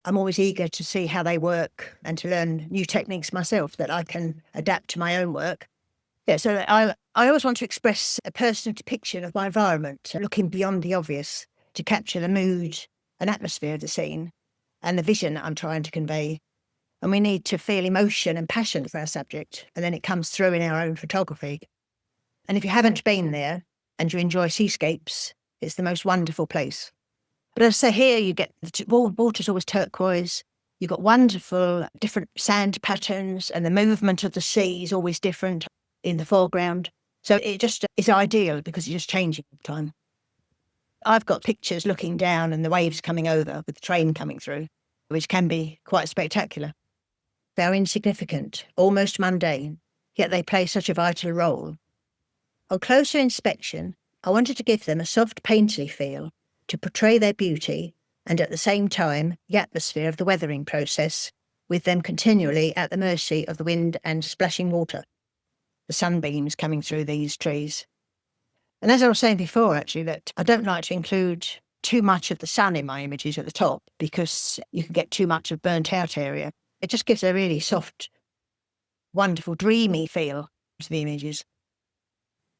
I'm always eager to see how they work and to learn new techniques myself that I can adapt to my own work. Yeah, so I always want to express a personal depiction of my environment, looking beyond the obvious to capture the mood and atmosphere of the scene and the vision that I'm trying to convey. And we need to feel emotion and passion for our subject, and then it comes through in our own photography. And if you haven't been there and you enjoy seascapes, it's the most wonderful place. But as I say, here you get water's always turquoise. You've got wonderful different sand patterns, and the movement of the sea is always different in the foreground. So it just is ideal because it's just changing all the time. I've got pictures looking down and the waves coming over with the train coming through, which can be quite spectacular. They're insignificant, almost mundane, yet they play such a vital role. On closer inspection, I wanted to give them a soft painterly feel to portray their beauty and at the same time the atmosphere of the weathering process, with them continually at the mercy of the wind and splashing water, the sunbeams coming through these trees. And as I was saying before, actually, that I don't like to include too much of the sun in my images at the top because you can get too much of burnt out area. It just gives a really soft, wonderful, dreamy feel to the images.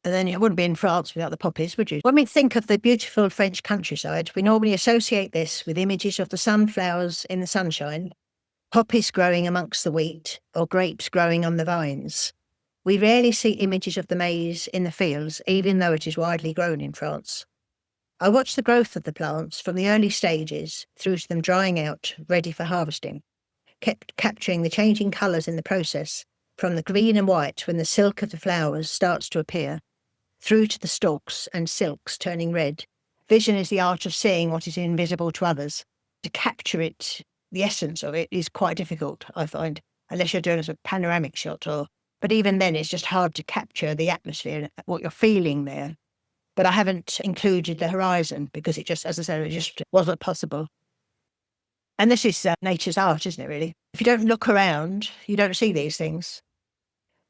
And then you wouldn't be in France without the poppies, would you? When we think of the beautiful French countryside, we normally associate this with images of the sunflowers in the sunshine, poppies growing amongst the wheat, or grapes growing on the vines. We rarely see images of the maize in the fields, even though it is widely grown in France. I watch the growth of the plants from the early stages through to them drying out, ready for harvesting, capturing the changing colours in the process, from the green and white when the silk of the flowers starts to appear, through to the stalks and silks turning red. Vision is the art of seeing what is invisible to others. To capture it, the essence of it, is quite difficult, I find, unless you're doing a sort of panoramic shot. But even then, it's just hard to capture the atmosphere, what you're feeling there. But I haven't included the horizon because it just, as I said, it just wasn't possible. And this is nature's art, isn't it, really? If you don't look around, you don't see these things.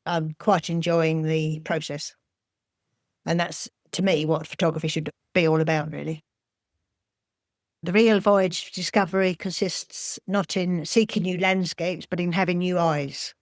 I'm quite enjoying the process. And that's, to me, what photography should be all about, really. The real voyage of discovery consists not in seeking new landscapes, but in having new eyes.